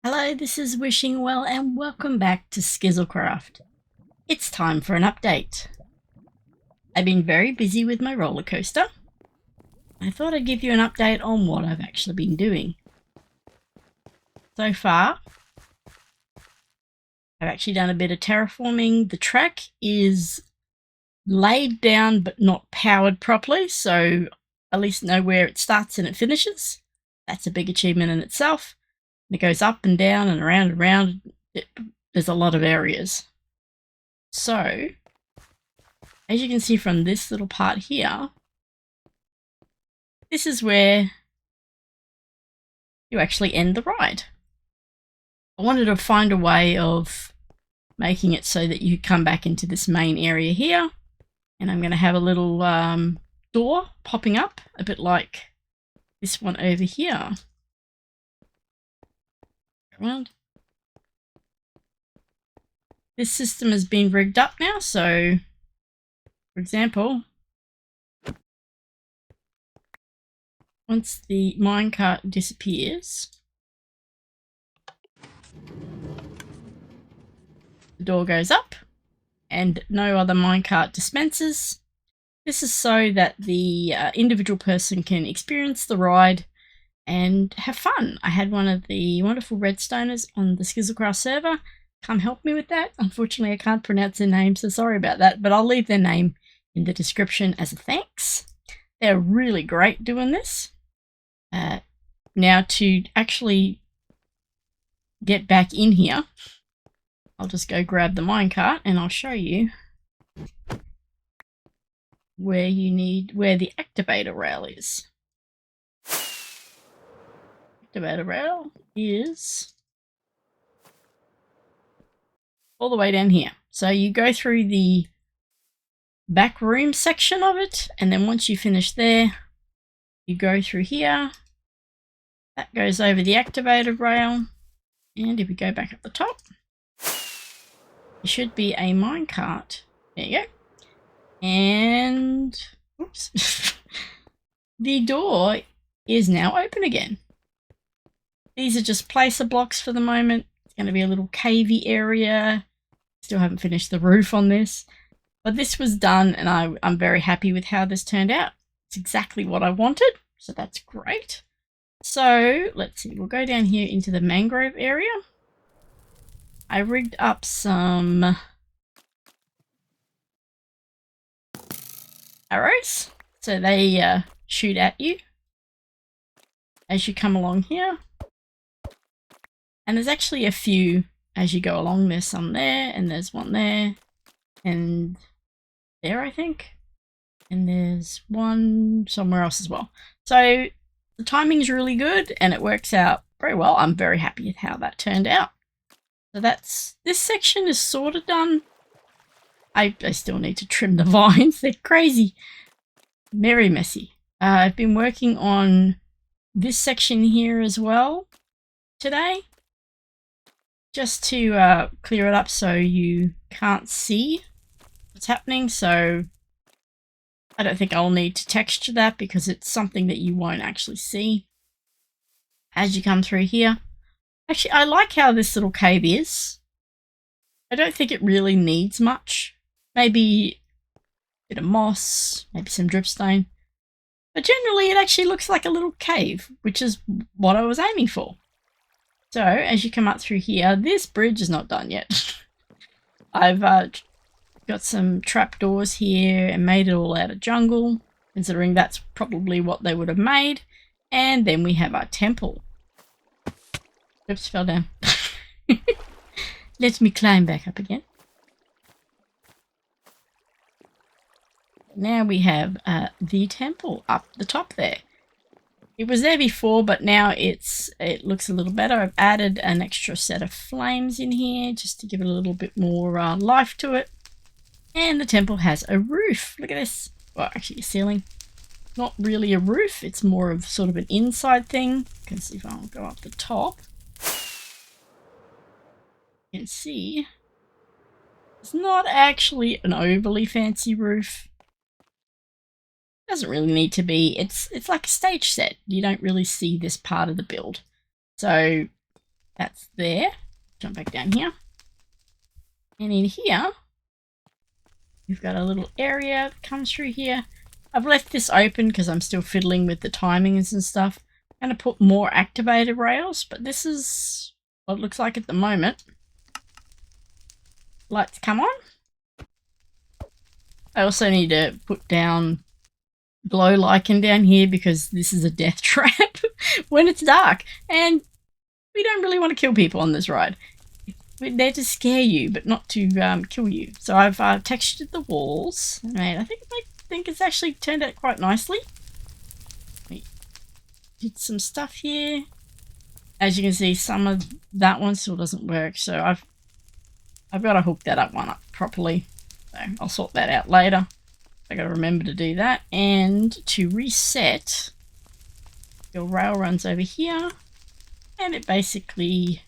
Hello, this is Wishingwell and welcome back to SkizzleCraft. It's time for an update. I've been very busy with my roller coaster. I thought I'd give you an update on what I've actually been doing. So far, I've actually done a bit of terraforming. The track is laid down but not powered properly, so at least know where it starts and it finishes. That's a big achievement in itself. It goes up and down and around and around. There's a lot of areas. So, as you can see from this little part here, this is where you actually end the ride. I wanted to find a way of making it so that you come back into this main area here. And I'm going to have a little door popping up, a bit like this one over here. Around. This system has been rigged up now, so for example, once the minecart disappears, the door goes up and no other minecart dispenses. This is so that the individual person can experience the ride and have fun. I had one of the wonderful Redstoners on the SkizzleCraft server come help me with that. Unfortunately, I can't pronounce their name, so sorry about that, but I'll leave their name in the description as a thanks. They're really great doing this. Now, to actually get back in here, I'll just go grab the minecart and I'll show you where the activator rail is. Activator rail is all the way down here. So you go through the back room section of it, and then once you finish there, you go through here. That goes over the activator rail, and if we go back at the top, there should be a minecart. There you go. And oops, the door is now open again. These are just placer blocks for the moment. It's going to be a little cavey area. Still haven't finished the roof on this. But this was done and I'm very happy with how this turned out. It's exactly what I wanted, so that's great. So, let's see. We'll go down here into the mangrove area. I rigged up some arrows, so they shoot at you as you come along here. And there's actually a few as you go along. There's some there, and there's one there, and there, I think. And there's one somewhere else as well. So the timing's really good, and it works out very well. I'm very happy with how that turned out. So this section is sort of done. I still need to trim the vines. They're crazy. Very messy. I've been working on this section here as well today, just to clear it up so you can't see what's happening. So I don't think I'll need to texture that because it's something that you won't actually see as you come through here. Actually, I like how this little cave is. I don't think it really needs much. Maybe a bit of moss, maybe some dripstone. But generally it actually looks like a little cave, which is what I was aiming for. So, as you come up through here, this bridge is not done yet. I've got some trapdoors here and made it all out of jungle, considering that's probably what they would have made. And then we have our temple. Oops, fell down. Let me climb back up again. Now we have the temple up the top there. It was there before, but now it looks a little better. I've added an extra set of flames in here just to give it a little bit more life to it. And the temple has a roof. Look at this. Well, actually a ceiling. Not really a roof. It's more of sort of an inside thing. Because if I'll go up the top, you can see it's not actually an overly fancy roof. Doesn't really need to be. It's like a stage set. You don't really see this part of the build. So That's there. Jump back down here. And in here, you've got a little area that comes through here. I've left this open because I'm still fiddling with the timings and stuff. I'm going to put more activated rails, but this is what it looks like at the moment. Lights come on. I also need to put down glow lichen down here because this is a death trap when it's dark. And we don't really want to kill people on this ride. We're there to scare you, but not to kill you. So I've textured the walls. Right, I think it's actually turned out quite nicely. We did some stuff here. As you can see, some of that one still doesn't work. So I've got to hook that up properly. So I'll sort that out later. I got to remember to do that. And to reset, your rail runs over here, and it basically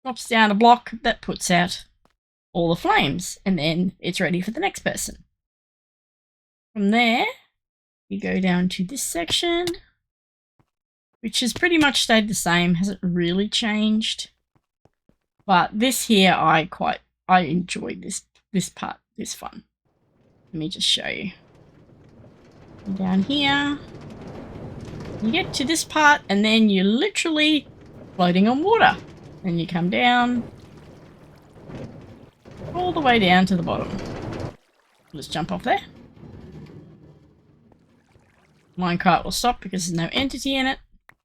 drops down a block that puts out all the flames, and then it's ready for the next person. From there, you go down to this section, which has pretty much stayed the same, hasn't really changed. But this here, I enjoyed this part, this fun. Let me just show you. Down here, you get to this part, and then you're literally floating on water. Then you come down, all the way down to the bottom. Let's jump off there. Minecart will stop because there's no entity in it.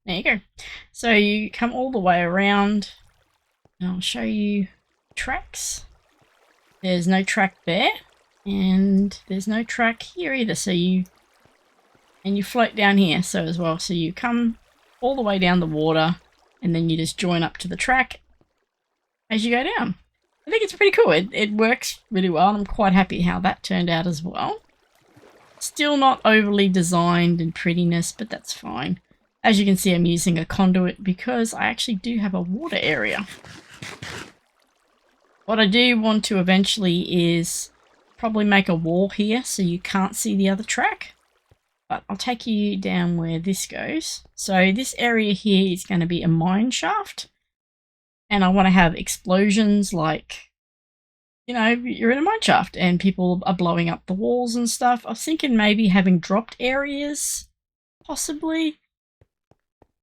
There you go. So you come all the way around, and I'll show you tracks. There's no track there, and there's no track here either. So you float down here so as well. So you come all the way down the water, and then you just join up to the track as you go down. I think it's pretty cool. It works really well, and I'm quite happy how that turned out as well. Still not overly designed in prettiness, but that's fine. As you can see, I'm using a conduit because I actually do have a water area. What I do want to eventually is probably make a wall here so you can't see the other track. But I'll take you down where this goes. So this area here is going to be a mine shaft. And I want to have explosions like, you know, you're in a mine shaft and people are blowing up the walls and stuff. I was thinking maybe having dropped areas, possibly.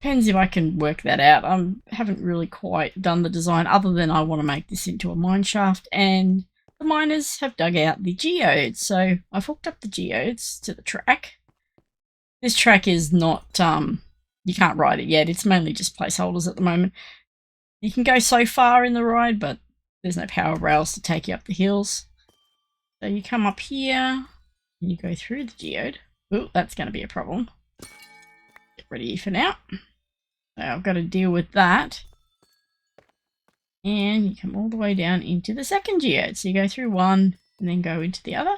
Depends if I can work that out. I haven't really quite done the design other than I want to make this into a mine shaft. And the miners have dug out the geodes. So I've hooked up the geodes to the track. This track is not, you can't ride it yet. It's mainly just placeholders at the moment. You can go so far in the ride, but there's no power rails to take you up the hills. So you come up here, and you go through the geode. Ooh, that's going to be a problem. Get rid of you for now. So I've got to deal with that. And you come all the way down into the second geode. So you go through one, and then go into the other.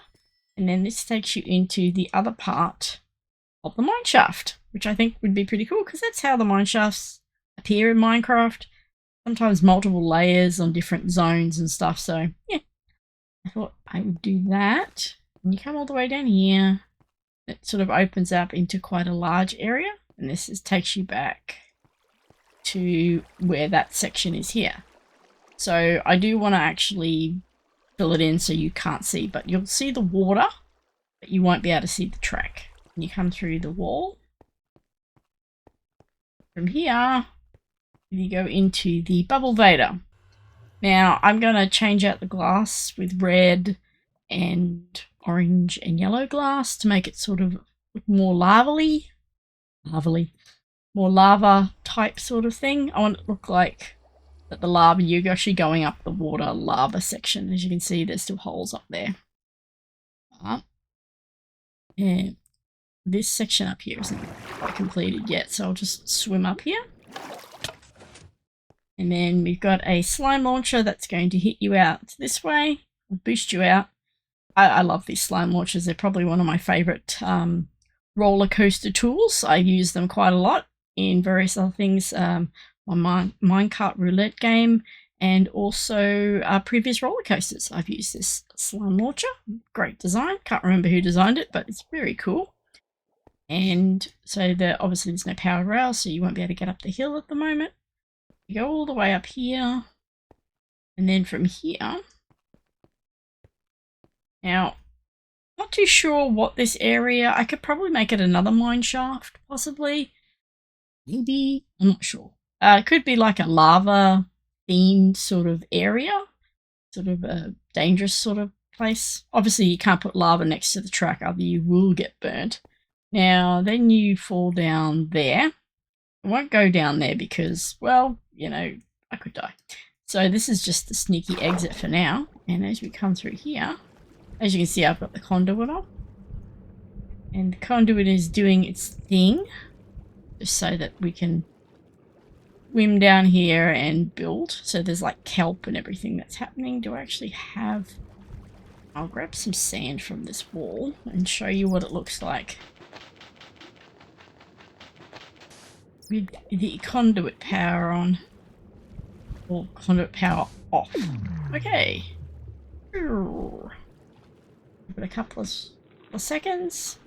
And then this takes you into the other part of the mine shaft, which I think would be pretty cool because that's how the mine shafts appear in Minecraft. Sometimes multiple layers on different zones and stuff. So yeah, I thought I would do that. And you come all the way down here. It sort of opens up into quite a large area, and this takes you back to where that section is here. So I do want to actually fill it in so you can't see, but you'll see the water, but you won't be able to see the track. And you come through the wall. From here, you go into the bubble vader. Now, I'm going to change out the glass with red and orange and yellow glass to make it sort of look more more lava type sort of thing. I want it to look like that the lava, you're actually going up the water lava section. As you can see, there's still holes up there. And this section up here isn't quite completed yet, so I'll just swim up here. And then we've got a slime launcher that's going to hit you out this way, boost you out. I love these slime launchers. They're probably one of my favorite roller coaster tools. I use them quite a lot in various other things. My minecart roulette game and also previous roller coasters. I've used this slime launcher. Great design. Can't remember who designed it, but it's very cool. And so obviously there's no powered rail, so you won't be able to get up the hill at the moment. You go all the way up here, and then from here, now, not too sure what this area, I could probably make it another mine shaft, possibly. Maybe, I'm not sure. It could be like a lava themed sort of area, sort of a dangerous sort of place. Obviously you can't put lava next to the track, other you will get burnt. Now, then you fall down there. I won't go down there because, well, you know, I could die. So this is just the sneaky exit for now. And as we come through here, as you can see, I've got the conduit on. And the conduit is doing its thing, just so that we can swim down here and build. So there's like kelp and everything that's happening. Do I actually have... I'll grab some sand from this wall and show you what it looks like with the conduit power on, or conduit power off. Okay. Give it a couple of seconds,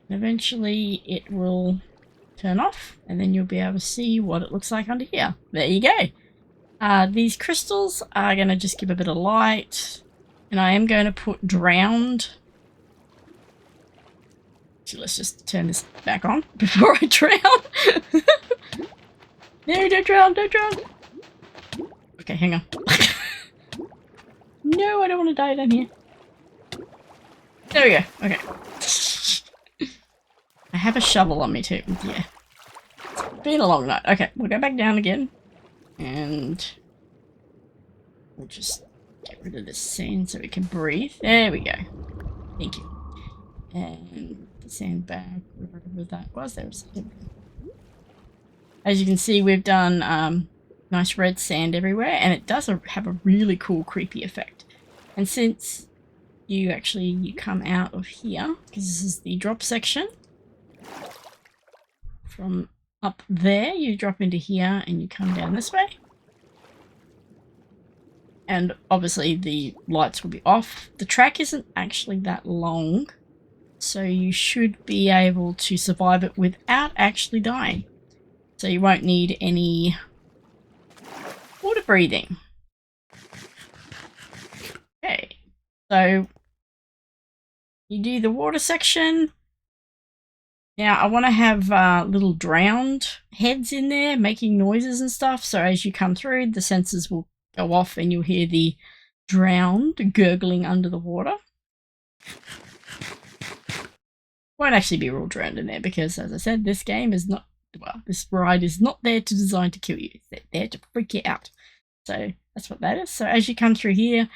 and eventually it will turn off, and then you'll be able to see what it looks like under here. There you go. These crystals are going to just give a bit of light, and I am going to put drowned. So let's just turn this back on before I drown. No, don't drown, don't drown. Okay, hang on. No, I don't want to die down here. There we go. Okay. I have a shovel on me too. Yeah. It's been a long night. Okay, we'll go back down again. And we'll just get rid of this sand so we can breathe. There we go. Thank you. And the sandbag, whatever that was, there was something. As you can see, we've done nice red sand everywhere, and it does have a really cool creepy effect. And since you come out of here, because this is the drop section, from up there you drop into here and you come down this way, and obviously the lights will be off. The track isn't actually that long, so you should be able to survive it without actually dying. So you won't need any water breathing. Okay, so you do the water section. Now I want to have little drowned heads in there making noises and stuff, so as you come through, the sensors will go off and you'll hear the drowned gurgling under the water. Won't actually be real drowned in there because, as I said, this game is not, well, this ride is not there to design to kill you. It's there to freak you out. So that's what that is. So as you come through here,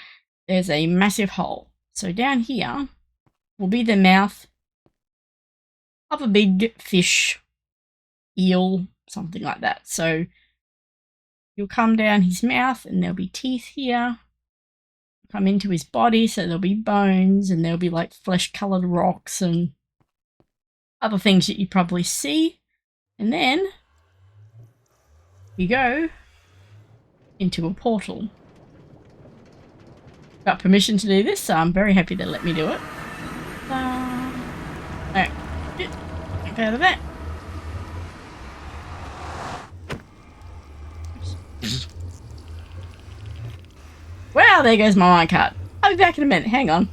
there's a massive hole. So down here will be the mouth of a big fish, eel, something like that. So you'll come down his mouth and there'll be teeth here. Come into his body, so there'll be bones and there'll be like flesh-coloured rocks and other things that you probably see. And then you go into a portal. Got permission to do this, so I'm very happy to let me do it. Alright, get out of that. Wow, there goes my minecart. I'll be back in a minute, hang on.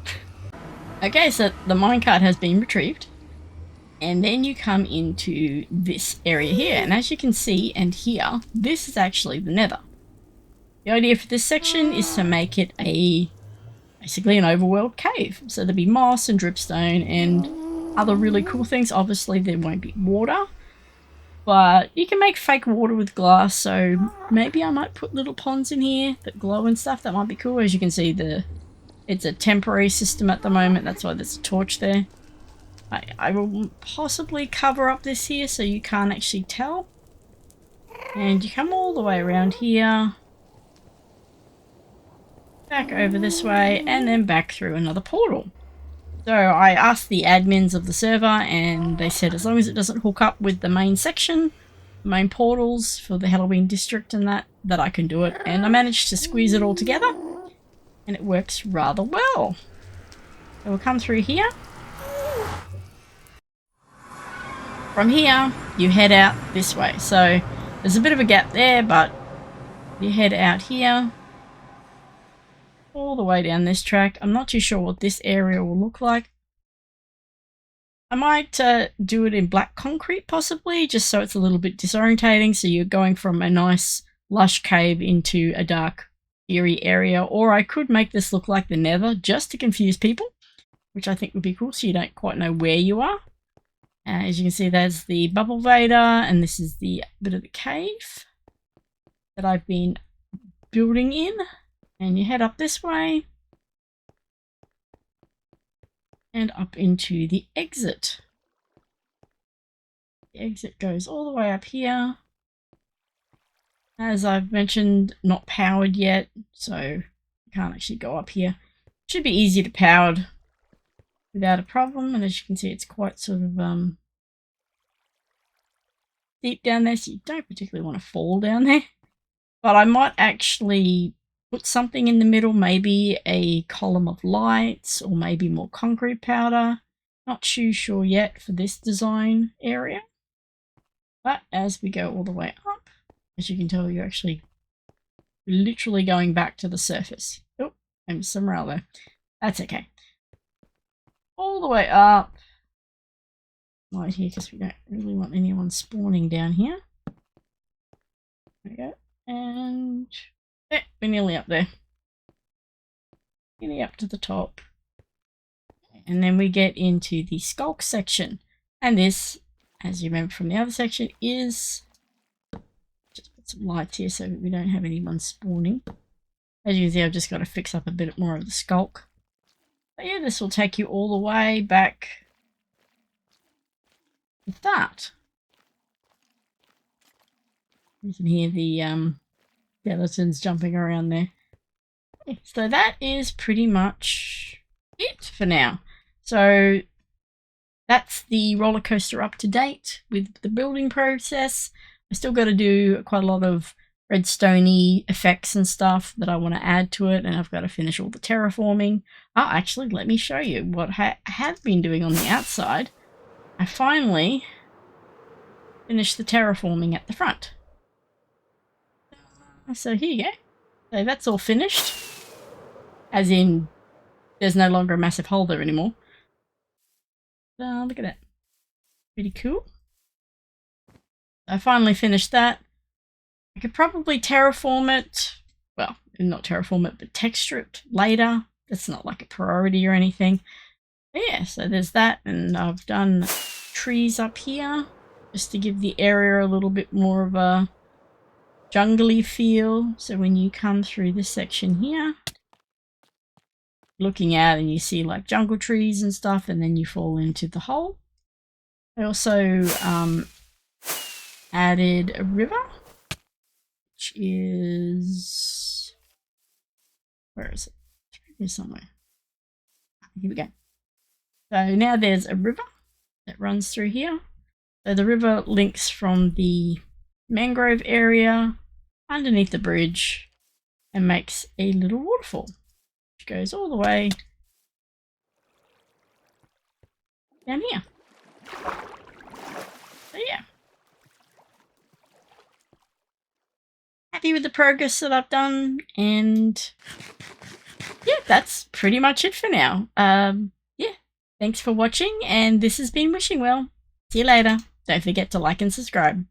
Okay, so the minecart has been retrieved. And then you come into this area here, and as you can see and hear, this is actually the nether. The idea for this section is to make it basically an overworld cave. So there'll be moss and dripstone and other really cool things. Obviously there won't be water, but you can make fake water with glass, so maybe I might put little ponds in here that glow and stuff. That might be cool. As you can see, it's a temporary system at the moment, that's why there's a torch there. I will possibly cover up this here so you can't actually tell. And you come all the way around here, back over this way, and then back through another portal. So I asked the admins of the server and they said as long as it doesn't hook up with the main section, main portals for the Halloween district and that I can do it. And I managed to squeeze it all together and it works rather well. So we'll come through here. from here, you head out this way. So there's a bit of a gap there, but you head out here, all the way down this track. I'm not too sure what this area will look like. I might do it in black concrete possibly, just so it's a little bit disorientating. So you're going from a nice lush cave into a dark, eerie area. Or I could make this look like the Nether just to confuse people, which I think would be cool, so you don't quite know where you are. As you can see, there's the Bubble Vader, and this is the bit of the cave that I've been building in. And you head up this way and up into the exit. The exit goes all the way up here. As I've mentioned, not powered yet, so you can't actually go up here. Should be easy to powered without a problem, and as you can see, it's quite sort of deep down there, so you don't particularly want to fall down there. But I might actually put something in the middle, maybe a column of lights or maybe more concrete powder. Not too sure yet for this design area. But as we go all the way up, as you can tell, you're actually literally going back to the surface. Oh, and some rail there. That's okay. All the way up. Right here, because we don't really want anyone spawning down here. There we go. And yeah, we're nearly up there. Nearly up to the top. And then we get into the skulk section. And this, as you remember from the other section, is... Just put some lights here so that we don't have anyone spawning. As you can see, I've just got to fix up a bit more of the skulk. But yeah, this will take you all the way back to that. You can hear the skeletons jumping around there. So that is pretty much it for now. So that's the roller coaster up to date with the building process. I still got to do quite a lot of redstone-y effects and stuff that I want to add to it, and I've got to finish all the terraforming. Oh, actually, let me show you what I have been doing on the outside. I finally finished the terraforming at the front. So here you go. So that's all finished. As in, there's no longer a massive hole there anymore. Look at that. Pretty cool. I finally finished that. I could probably terraform it. Well, not terraform it, but texture it later. That's not like a priority or anything. But yeah, so there's that. And I've done trees up here just to give the area a little bit more of a jungly feel. So when you come through this section here, looking out and you see like jungle trees and stuff, and then you fall into the hole. I also added a river, which is, where is it? Here somewhere. Here we go. So now there's a river that runs through here. So the river links from the mangrove area underneath the bridge and makes a little waterfall, which goes all the way down here. So yeah. Happy with the progress that I've done, and yeah, that's pretty much it for now. Yeah, thanks for watching, and this has been Wishingwell. See you later. Don't forget to like and subscribe.